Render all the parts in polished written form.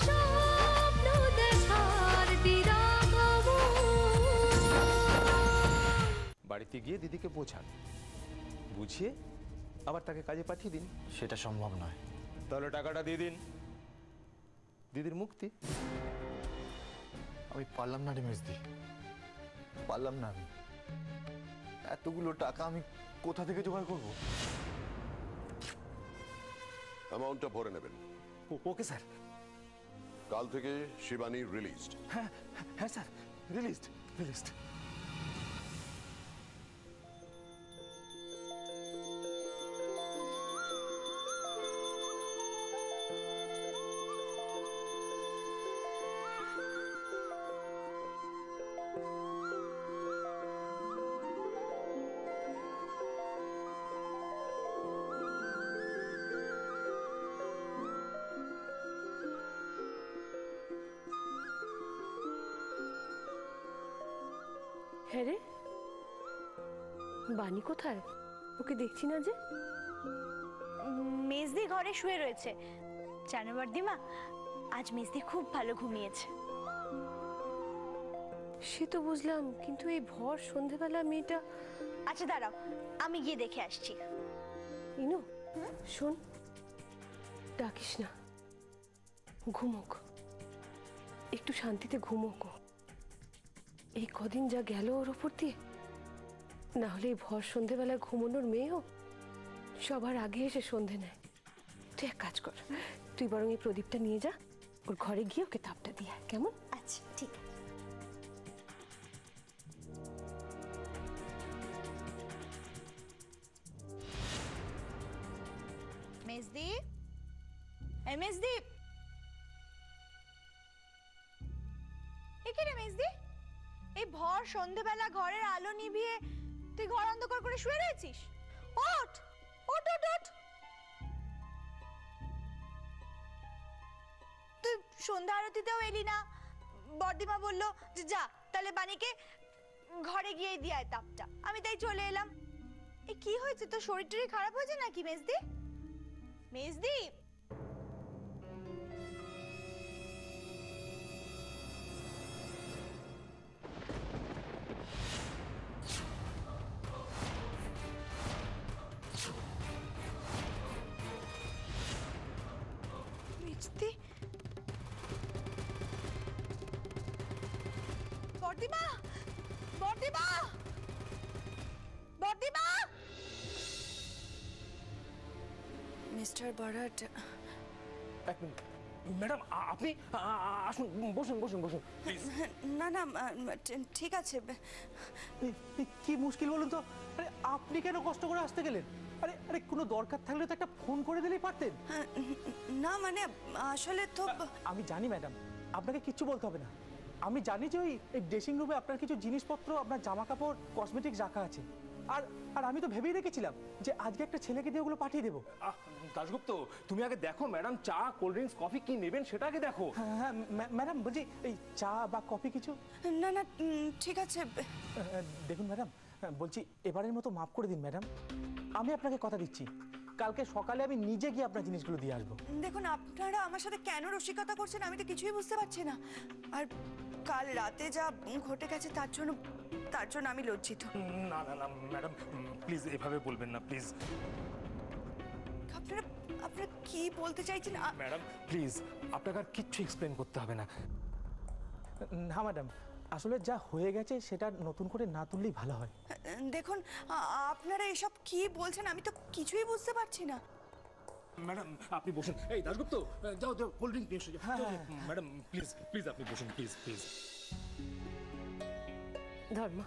স্বপ্ন দেখার বিরাগব। বাড়িতে গিয়ে দিদিকে বোঝান, বুঝিয়ে আবার তাকে কাজে পাঠিয়ে দিন। সেটা সম্ভব নয়। তাহলে টাকাটা দিয়ে দিন, দিদির মুক্তি। আমি পারলাম না রে মেজদি, পারলাম না। আমি এতগুলো টাকা আমি কোথা থেকে জোগাড় করব? অ্যামাউন্টটা ভরে নেবেন। Okay sir. কাল থেকে শিবানী রিলিজড। হ্যাঁ হ্যাঁ স্যার, রিলিজড রিলিজড। হ্যাঁ রে, বানি কোথায়? ওকে দেখছি না যে। মেজদি ঘরে শুয়ে রয়েছে। জানো বর্দিমা, আজ মেজদি খুব ভালো ঘুমিয়েছে। সে তো বুঝলাম, কিন্তু এই ভর সন্ধেবেলা মেয়েটা। আচ্ছা দাঁড়াও, আমি গিয়ে দেখে আসছি। ইনু শোন, ডাকিস না, ঘুমোক, একটু শান্তিতে ঘুমোক। এই কদিন যা গেল ওর ওপর দিয়ে, না হলে এই ভর সন্ধেবেলায় ঘুমোনোর মেয়েও সবার আগে এসে সন্ধে নেয়। তুই এক কাজ কর, তুই বরং এই প্রদীপটা নিয়ে যা, ওর ঘরে গিয়ে ওকে তাপটা দিয়ে আয়, কেমন? আচ্ছা ঠিক আছে। মেজদি, এই মেজদি, এখানে মেজদি, এই ভর সন্ধেবেলা ঘরের আলো নিভিয়ে তুই ঘর অন্ধকার করে শুয়ে রয়েছিস? ওঠ ওঠ ওঠ ওঠ। তুই সন্ধ্যা আরতিতেও এলি না। বর্দিমা বললো যে যা তাহলে বাণীকে ঘরে গিয়ে দিয়ে আয় তাপটা। আমি তাই চলে এলাম। এ কি হয়েছে, তোর শরীর টরীর খারাপ হয়েছে নাকি মেজদি? মেজদি, মেজদি, বর্দিমা, বর্দিমা, বর্দিমা। মিস্টার বরাট, এক মিনিট ম্যাডাম, আপনি আসুন, বসুন বসুন বসুন প্লিজ। না না ঠিক আছে। কি মুশকিল বলুন তো? আরে আপনি কেন কষ্ট করে আসতে গেলেন? আরে আরে কোনো দরকার থাকলে তো একটা ফোন করে দিলেই পারতেন। না মানে আসলে তো আমি জানি ম্যাডাম, আপনাকে কিচ্ছু বলতে হবে না। আমি জানি যে ওই ড্রেসিং রুমে আপনার কিছু জিনিসপত্র, আপনার জামা কাপড়, কসমেটিক্স রাখা আছে। আর আর আমি তো ভেবেই রেখেছিলাম যে আজকে একটা ছেলেকে দিয়ে ওগুলো পাঠিয়ে দেবো। দাশগুপ্ত, তুমি আগে দেখো ম্যাডাম চা, কোল্ড ড্রিঙ্কস, কফি কি নেবেন সেটা আগে দেখো। হ্যাঁ ম্যাডাম, বলছি এই চা বা কফি কিছু? না না ঠিক আছে। দেখুন ম্যাডাম, বলছি এবারের মতো মাফ করে দিন ম্যাডাম। আমি আপনাকে কথা দিচ্ছি, কালকে সকালে আমি নিজে গিয়ে আপনার জিনিসগুলো দিয়ে আসবো। দেখুন আপনারা আমার সাথে কেন রসিকতা করছেন আমি তো কিছুই বুঝতে পারছি না। আর কাল রাতে যা ঘটে গেছে তার জন্য আমি লজ্জিত। না না না ম্যাডাম, প্লিজ এভাবে বলবেন না প্লিজ। আপনারা কি বলতে চাইছেন? ম্যাডাম প্লিজ, আপনাকে আর কিচ্ছু এক্সপ্লেন করতে হবে না। না ম্যাডাম, আসলে যা হয়ে গেছে সেটা নতুন করে না তুললেই ভালো হয়। দেখুন আপনারা এসব কি বলছেন আমি তো কিছুই বুঝতে পারছি না। ম্যাডাম আপনি বসুন। এই দাশগুপ্ত, যাও যাও কোল্ড ড্রিঙ্ক নিয়ে এসো। ম্যাডাম প্লিজ প্লিজ আপনি বসুন, প্লিজ প্লিজ। ধর্মা,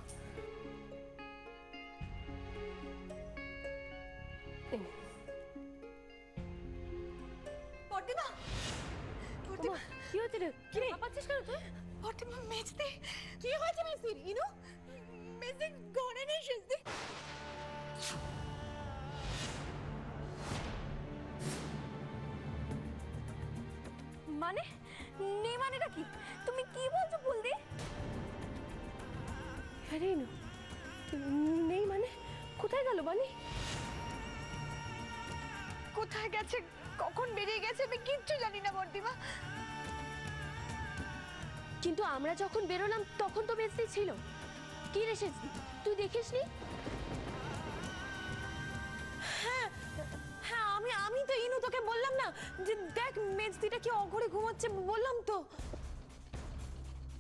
বর্দিমা, বর্দিমা, কি হচ্ছে রে? কি রে? পাচ্ছিস কেন তুই? বর্দিমা, মেজদি, কি হয়েছে মেজদির? ইনু, মেজদি ঘরে নেই সেজদি। মানে নেই মানেটা কি? তুমি কি বলছো বলদি? আরে ইনু, নেই মানে কোথায় গেল বানি? কোথায় গেছে, কখন বেরিয়ে গেছে আমি কিচ্ছু জানি না বর্দিমা। কিন্তু আমরা যখন বেরোলাম তখন তো মেজদি ছিল। কি রে সেজদি, তুই দেখিসনি? হ্যাঁ হ্যাঁ, আমি তো ইনু তোকে বললাম না যে দেখ মেজদিটা কি অঘরে ঘুমাচ্ছে, বললাম তো।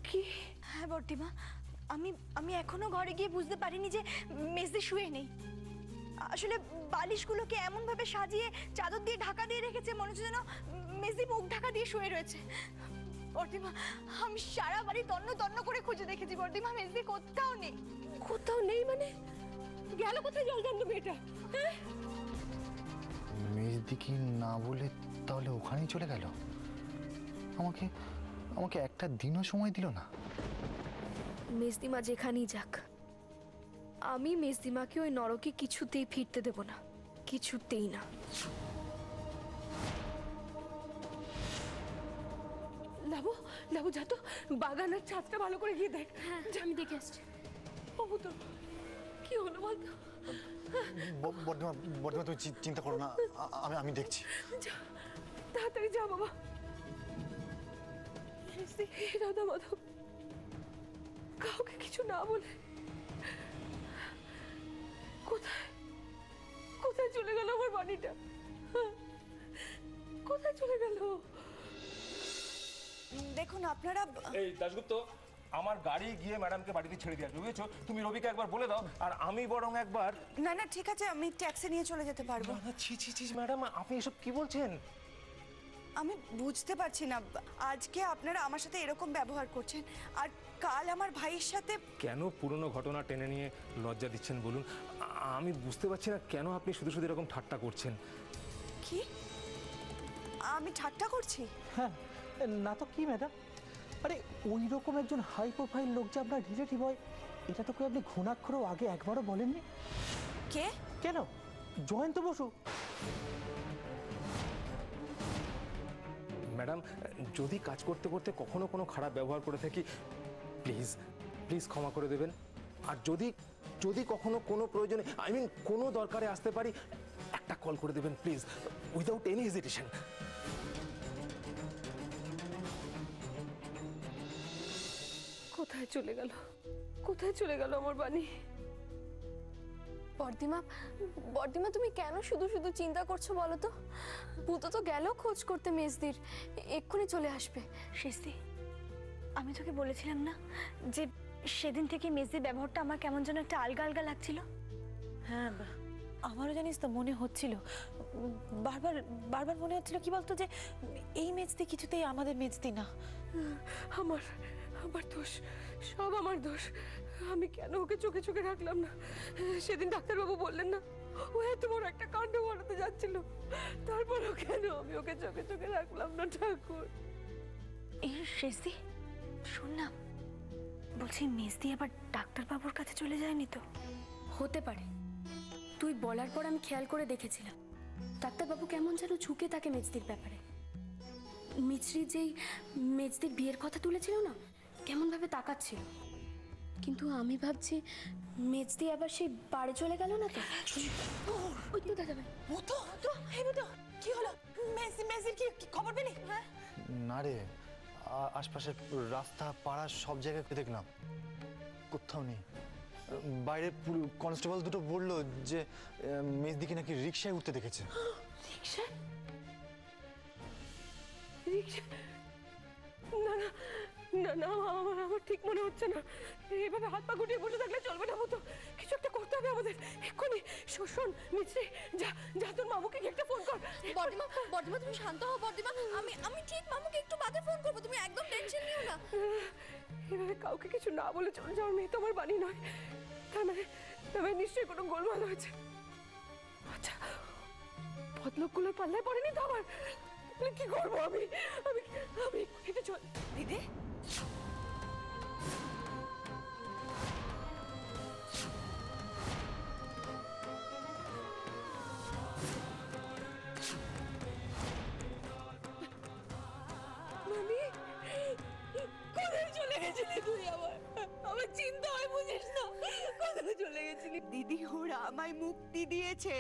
কি? হ্যাঁ বর্দিমা, আমি এখনো ঘরে গিয়ে বুঝতে পারিনি যে মেজদি শুয়ে নেই। আসলে বালিশগুলোকে এমন ভাবে সাজিয়ে চাদর দিয়ে ঢাকা দিয়ে রেখেছে, মনে হচ্ছে যেন মেজদি মুখ ঢাকা দিয়ে শুয়ে রয়েছে। বর্দিমা, আমি সারা বাড়ি তন্ন তন্ন করে খুঁজে দেখেছি বর্দিমা, মেজদি কোথাও নেই। কোথাও নেই মানে? গেল কোথায় জলজান্ত মেয়েটা? হ্যাঁ, মেজদি কি না বলে তাহলে ওখানেই চলে গেল? আমাকে আমাকে একটা দিনও সময় দিল না। মেজদিমা যেখানেই যাক, আমি মেজদিমাকে ওই নরকে কিছুতেই ফিরতে দেব না, কিছুতেই না। লাবু লাবু যা তো বাগানের ছাদটা ভালো করে গিয়ে দেখ। হ্যাঁ, আমি দেখে আসছি। বাবু তো কি হলো বলতো? বর্ধমা বর্ধমা, তুমি চিন্তা করো না, আমি দেখছি। যা, তাড়াতাড়ি যা বাবা। রাধা মাধব কাউকে কিছু না বলে কোথায় কোথায় চলে গেল আমার বাড়িটা? কোথায় চলে গেল? দেখুন আপনারা। এই দাশগুপ্ত, আমার গাড়ি গিয়ে ম্যাডামকে বাড়িতে ছেড়ে দিয়ে আসবে, বুঝেছো? তুমি রবিকে একবার বলে দাও, আর আমি বরং একবার। না না ঠিক আছে, আমি ট্যাক্সি নিয়ে চলে যেতে পারবো। না, ছি ছি ছি ম্যাডাম, আপনি এসব কি বলছেন? আমি বুঝতে পারছি না, আজকে আপনারা আমার সাথে এরকম ব্যবহার করছেন, আর কাল আমার ভাইয়ের সাথে। কেন পুরনো ঘটনা টেনে নিয়ে লজ্জা দিচ্ছেন বলুন? আমি বুঝতে পারছি না কেন আপনি শুধু শুধু এরকম ঠাট্টা করছেন। কি? আমি ঠাট্টা করছি? হ্যাঁ, না তো কি ম্যাডাম? আরে ওই রকম একজন হাই প্রোফাইল লোক যে আপনার রিলেটিভ হয়, এটা তো কেউ আপনি ঘুণাক্ষরেও আগে একবারও বলেননি। কে? কেন? জয়ন্ত বসু। ম্যাডাম, যদি কাজ করতে করতে কখনো কোনো খারাপ ব্যবহার করে থাকি, প্লিজ প্লিজ ক্ষমা করে দেবেন। আর যদি যদি কখনো কোনো প্রয়োজনে, আই মিন কোনো দরকারে আসতে পারি, একটা কল করে দেবেন প্লিজ, উইদাউট এনি হেজিটেশন। কোথায় চলে গেল? কোথায় চলে গেল আমার বাণী? বর্দিমা, বর্দিমা তুমি কেন শুধু শুধু চিন্তা করছো বলো তো? ভূতো তো গেল খোঁজ করতে মেজদির, এক্ষুনি চলে আসবে। শেষদি, আমি তোকে বলেছিলাম না যে সেদিন থেকে মেজদির ব্যবহারটা আমার কেমন যেন একটা আলগা আলগা লাগছিল। হ্যাঁ, আমারও জানিস তো মনে হচ্ছিল, বারবার বারবার মনে হচ্ছিল কি বলতো, যে এই মেজদি কিছুতেই আমাদের মেজদি না। আমার আমার দোষ, সব আমার দোষ। আমি কেন ওকে চোখে চোখে রাখলাম না? সেদিন ডাক্তারবাবু বললেন না ও এত বড় একটা কাণ্ড ঘটাতে যাচ্ছিল, তারপরও কেন আমি ওকে চোখে চোখে রাখলাম না? ঠাকুর। এই শেষদি, শোন না, বলছি মেজদি আবার ডাক্তারবাবুর কাছে চলে যায়নি তো? হতে পারে, তুই বলার পর আমি খেয়াল করে দেখেছিলাম ডাক্তারবাবু কেমন যেন ঝুঁকে থাকে মেজদির ব্যাপারে। মিছরি যেই মেজদির বিয়ের কথা তুলেছিল না, কেমন ভাবে তাকাচ্ছিল। কিন্তু আমি ভাবছি মেজদি আবার সেই বাড়ি চলে গেল না তো? ওই তো দাদা ভাই। মতো তো এই মতো কি হলো? মেজদির কি খবর পেলি? হ্যাঁ না রে, আশপাশে রাস্তা পাড়া সব জায়গায় দেখলাম, কোথাও নেই। বাইরে কনস্টেবল দুটো বললো যে মেজদিকে নাকি রিক্সায় উঠতে দেখেছে। রিক্সা? রিক্সা? না না না না, আমার ঠিক মনে হচ্ছে না। এইভাবে হাত পা গুটিয়ে বসে থাকলে চলবে না মতো, কিছু একটা করতে হবে আমাদের এক্ষুনি। শোন মিছরি, যা যা তোর মামুকে একটা ফোন কর। বর্দিমা, বর্দিমা তুমি শান্ত হও বর্দিমা, আমি ঠিক মামুকে একটু বাদে ফোন করবো, তুমি একদম টেনশন নিও না। এভাবে কাউকে কিছু না বলে চলে যাওয়ার মেয়ে তো আমার বাণী নয়। তার মানে নিশ্চয়ই কোনো গোলমাল হয়েছে। আচ্ছা, ভদ্রলোকগুলোর পাল্লায় পড়েনি তো আমার? কি করবো আমি? আমি আমি হেঁটে চল। দিদি, কোথায় চলে গেছিলি তুই? আমার চিন্তা হয় বুঝিস না, কোথায় চলে গেছিলি? দিদি ওরা আমায় মুক্তি দিয়েছে।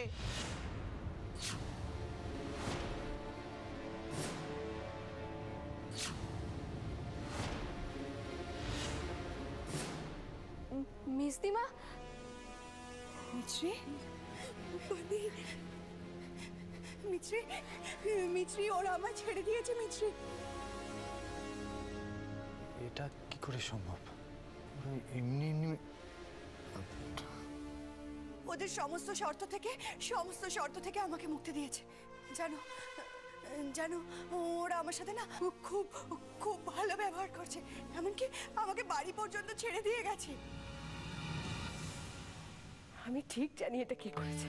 মিস্তিমা, মিছরি বলি, মিছরি মিছরি ওরা আমায় ছেড়ে দিয়েছে। মিছরি, এটা কি করে সম্ভব? ওরা এমনি এমনি ওদের সমস্ত শর্ত থেকে আমাকে মুক্তি দিয়েছে। জানো জানো ওরা আমার সাথে না খুব খুব ভালো ব্যবহার করছে, এমনকি আমাকে বাড়ি পর্যন্ত ছেড়ে দিয়ে গেছে। আমি ঠিক জানি এটা কি করেছে।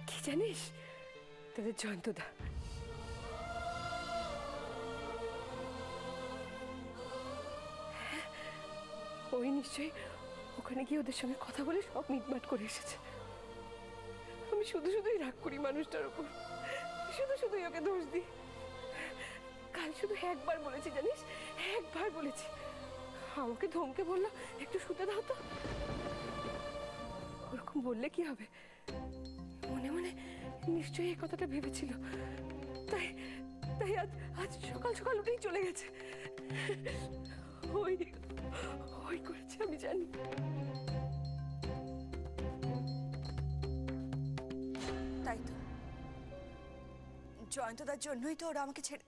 কি জানিস? তোদের জয়ন্তদা। ওই নিশ্চয়ই ওখানে গিয়ে ওদের সঙ্গে কথা বলে সব মিটমাট করে এসেছে। আমি শুধুই রাগ করি মানুষটার উপর, শুধুই ওকে দোষ দিই। কাল শুধু একবার বলেছি জানিস, একবার বলেছি, আমাকে ধমকে বললো একটু শুতে দাও তো। ওরকম বললে কি হবে? মনে মনে নিশ্চয়ই এই কথাটা ভেবেছিল, তাই তাই আজ সকাল সকাল উঠেই চলে গেছে। ওই ওই করেছে, আমি জানি। তাই তো, জয়ন্তদার জন্যই তো ওরা আমাকে ছেড়ে।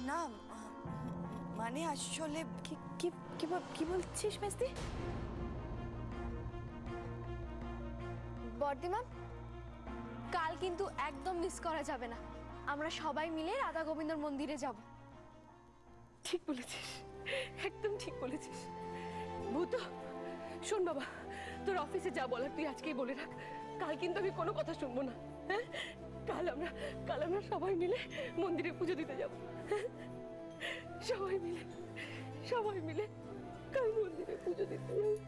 না মানে আসলে কি বলছিস মেজদি? বর্দিমা, কাল কিন্তু একদম মিস করা যাবে না। আমরা সবাই মিলে রাধা গোবিন্দর মন্দিরে যাব। ঠিক বলেছিস, একদম ঠিক বলেছিস। ভূত, শোন বাবা, তোর অফিসে যা বলার তুই আজকেই বলে রাখ। কাল কিন্তু আমি কোনো কথা শুনবো না। হ্যাঁ, কাল আমরা সবাই মিলে মন্দিরে পুজো দিতে যাব। সবাই মিলে কাল মন্দিরে পুজো দিতে যাব।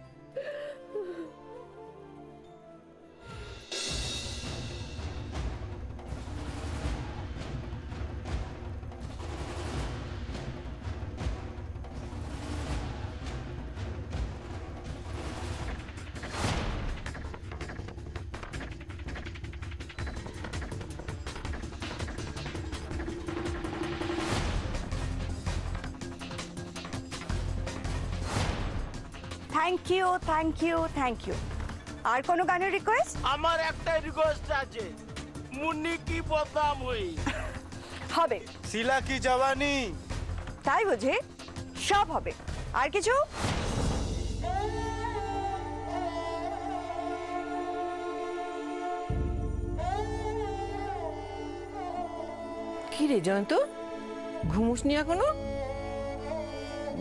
Thank you. আর কোনো গানের রিকোয়েস্ট? আমার একটা রিকোয়েস্ট আছে, মুন্নি কি বদনাম হই হবে। শিলা কি জওয়ানি, তাই বুঝি? সব হবে। আর কিছু? কি রে জয়ন্ত, ঘুমোসনি এখনো?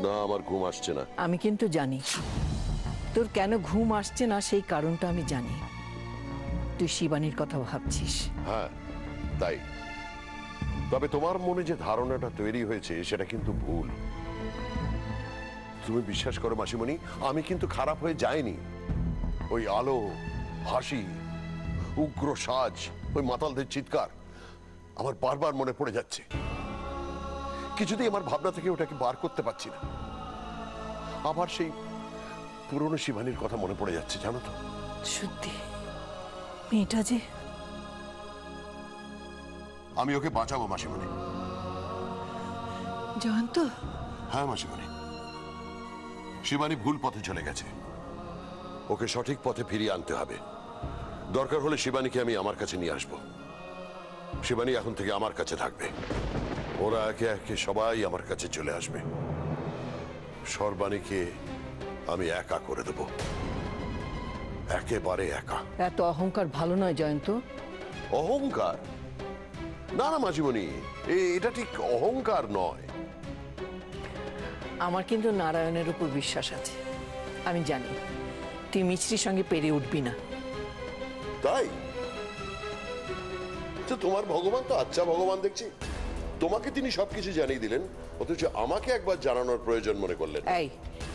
না, আমার ঘুম আসছে না। আমি কিন্তু জানি তোর কেন ঘুম আসছে না, সেই কারণটা আমি জানি। তুই শিবানীর কথা ভাবছিস। হ্যাঁ তাই, তবে তোমার মনে যে ধারণাটা তৈরি হয়েছে সেটা কিন্তু ভুল। তুমি বিশ্বাস করো মাসিমণি, আমি কিন্তু খারাপ হয়ে যাইনি। ওই আলো, হাসি, উগ্র সাজ, ওই মাতালদের চিৎকার আমার বারবার মনে পড়ে যাচ্ছে। কিছুতেই আমার ভাবনা থেকে ওটাকে বার করতে পারছি না। আবার সেই পুরনো শিবানীর কথা মনে পড়ে যাচ্ছে, জানো তো। সত্যি মেয়েটা যে। আমি ওকে বাঁচাবো মাসিমণি। জয়ন্ত। হ্যাঁ মাসিমণি, শিবানী ভুল পথে চলে গেছে, ওকে সঠিক পথে ফিরিয়ে আনতে হবে। দরকার হলে শিবানীকে আমি আমার কাছে নিয়ে আসবো। শিবানী এখন থেকে আমার কাছে থাকবে। ওরা একে একে সবাই আমার কাছে চলে আসবে। সর্বাণীকে আমি একা করে দেব, একেবারে একা। এত অহংকার ভালো নয় জয়ন্ত। অহংকার? না না মাসিমণি, এটা ঠিক অহংকার নয়। আমার কিন্তু নারায়ণের উপর বিশ্বাস আছে। আমি জানি তুই মিছরির সঙ্গে পেরে উঠবি না। তাই তো তোমার ভগবান তো আচ্ছা ভগবান দেখছি। তোমাকে তিনি সবকিছু জানিয়ে দিলেন, অথচ আমাকে একবার জানানোর প্রয়োজন মনে করলেন। এই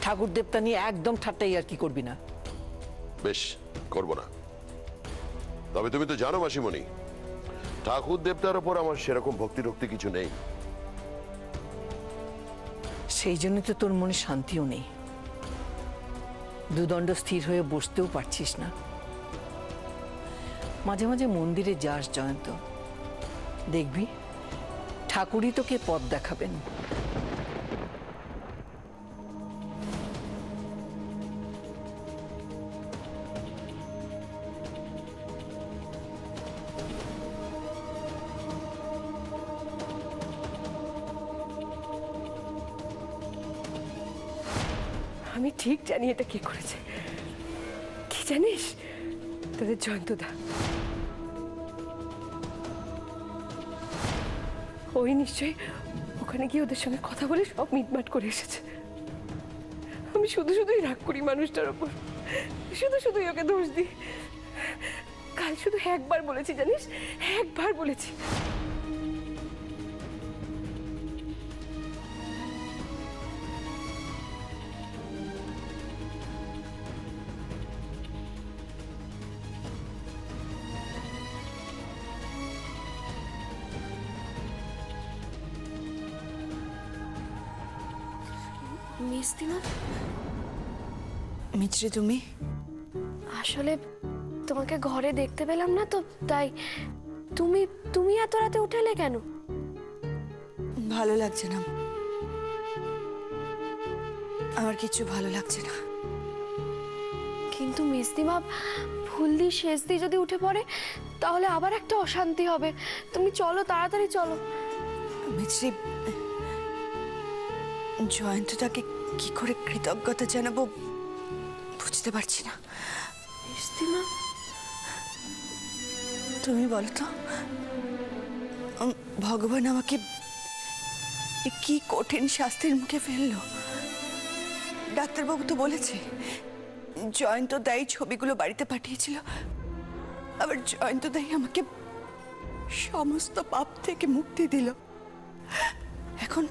ঠাকুর দেবতা নিয়ে একদম ঠাট্টাই আর কি করবি না। বেশ, করব না। তবে তুমি তো জানো মাসিমণি, ঠাকুর দেবতার উপর আমার সেরকম ভক্তি টক্তি কিছু নেই। সেই জন্য তো তোর মনে শান্তিও নেই। দুদণ্ড স্থির হয়ে বসতেও পারছিস না। মাঝে মাঝে মন্দিরে যাস জয়ন্ত, দেখবি ঠাকুরই তোকে পথ দেখাবেন। আমি ঠিক জানি এটা কে করেছে। কি জানিস? তোদের জয়ন্তদা। ওই নিশ্চয়ই ওখানে গিয়ে ওদের সঙ্গে কথা বলে সব মিটমাট করে এসেছে। আমি শুধু শুধুই রাগ করি মানুষটার ওপর, শুধু শুধুই ওকে দোষ দিই। কাল শুধু একবার বলেছি জানিস, একবার বলেছি। মিস্তিমা, মিছরি তুমি? আসলে তোমাকে ঘরে দেখতে পেলাম না তো, তাই। তুমি তুমি এত রাতে উঠে এলে কেন? ভালো লাগছে না, আমার কিছু ভালো লাগছে না। কিন্তু মিস্তিমা, ফুলদি শেষদি যদি উঠে পড়ে তাহলে আবার একটা অশান্তি হবে। তুমি চলো, তাড়াতাড়ি চলো। মিছরি, জয়ন্তটাকে কি করে কৃতজ্ঞতা জানাবো বুঝতে পারছি না। মিস্তিমা, তুমি বলো তো, ভগবান আমাকে কি কঠিন শাস্তির মুখে ফেললো? ডাক্তারবাবু তো বলেছে জয়ন্ত দাই ছবিগুলো বাড়িতে পাঠিয়েছিল, আবার জয়ন্ত দাই আমাকে সমস্ত পাপ থেকে মুক্তি দিল। এখন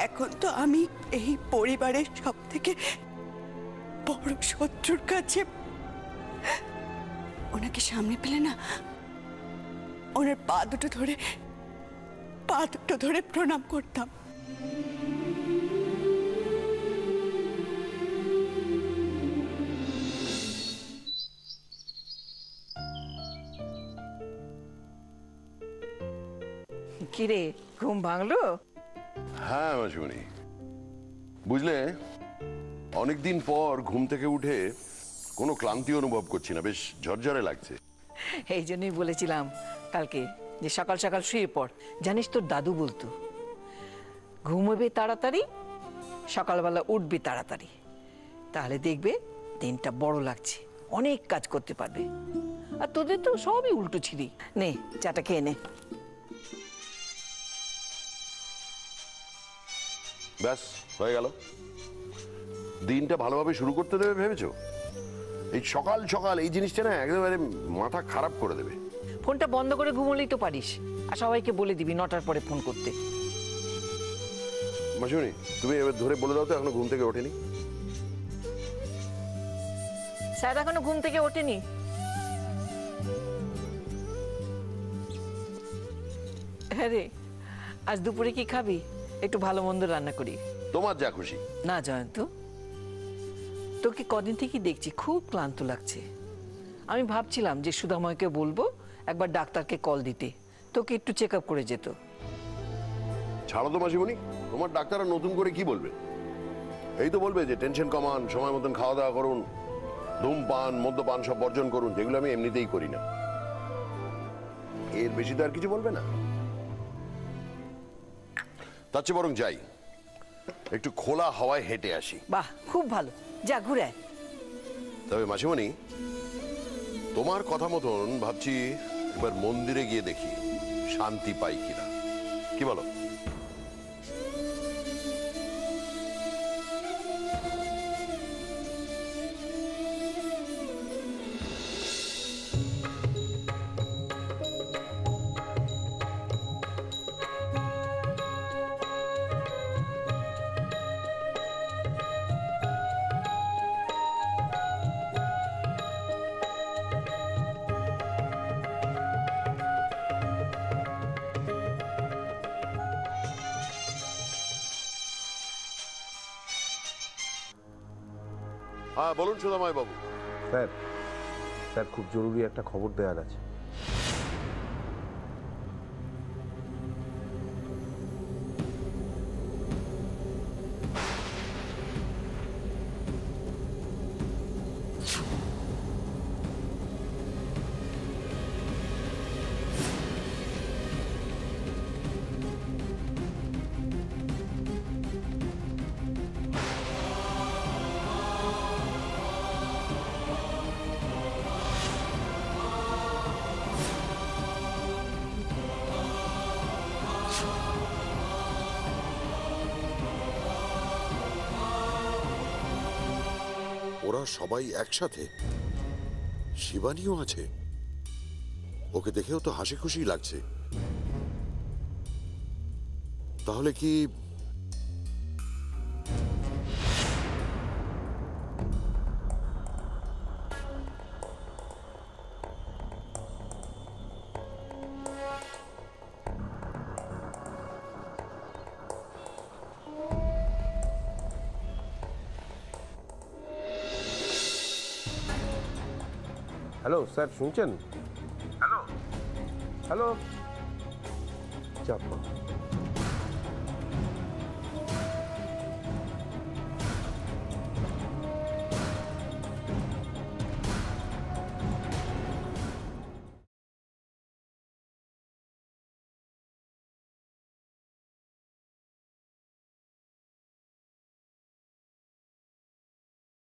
এখন তো আমি এই পরিবারের সব থেকে বড় শত্রুর কাছে ওনাকে সামনে পেলে না, ওনার পা দুটো ধরে প্রণাম করতাম। কিরে, ঘুম ভাঙলো? হ্যাঁ মাসিমণি, বুঝলে অনেকদিন পর ঘুম থেকে উঠে কোনো ক্লান্তি অনুভব করছি না, বেশ ঝরঝরে লাগছে। এই জন্যই বলেছিলাম কালকে যে সকাল সকাল শুয়ে পড়। জানিস তোর দাদু বলতো ঘুমোবে তাড়াতাড়ি, সকালবেলা উঠবি তাড়াতাড়ি, তাহলে দেখবে দিনটা বড় লাগছে, অনেক কাজ করতে পারবে। আর তোদের তো সবই উল্টো ছিলি। নে চাটা খেয়ে নে। ব্যাস হয়ে গেল। দিনটা ভালোভাবে শুরু করতে দেবে ভেবেছো? এই সকাল সকাল এই জিনিসটা না একেবারে মাথা খারাপ করে দেবে। ফোনটা বন্ধ করে ঘুমোলেই তো পারিস, আর সবাইকে বলে দিবি 9টার পরে ফোন করতে। মাসিমণি, তুমি এবার ধরে বলে দাও তো এখনো ঘুম থেকে ওঠেনি। স্যার এখনো ঘুম থেকে ওঠেনি? হ্যাঁ রে, আজ দুপুরে কি খাবি? একটু ভালো মন্দ রান্না করি। তোমার যা খুশি। না জয়ন্ত, তোকে কদিন থেকেই দেখছি খুব ক্লান্ত লাগছে। আমি ভাবছিলাম যে সুধাময়কে বলবো একবার ডাক্তারকে কল দিতে, তোকে একটু চেক আপ করে যেত। ছাড়ো তো মাসিমণি, তোমার ডাক্তাররা নতুন করে কি বলবে? এই তো বলবে যে টেনশন কমান, সময় মতন খাওয়া দাওয়া করুন, ধূমপান মদ্যপান সব বর্জন করুন, যেগুলো আমি এমনিতেই করি না। এর বেশি তো আর কিছু বলবে না। তার চেয়ে বরং যাই, একটু খোলা হাওয়ায় হেঁটে আসি। বাহ, খুব ভালো, যা ঘুরে আয়। তবে মাসিমণি, তোমার কথা মতন ভাবছি এবার মন্দিরে গিয়ে দেখি শান্তি পাই কিনা, কি বলো? হ্যাঁ বলুন সুদামাই বাবু। স্যার স্যার খুব জরুরি একটা খবর দেওয়ার আছে। ওরা সবাই একসাথে, শিবানীও আছে। ওকে দেখেও তো হাসি খুশি লাগছে। তাহলে কি হ্যালো স্যার, শুনছেন? হ্যালো হ্যালো চাপ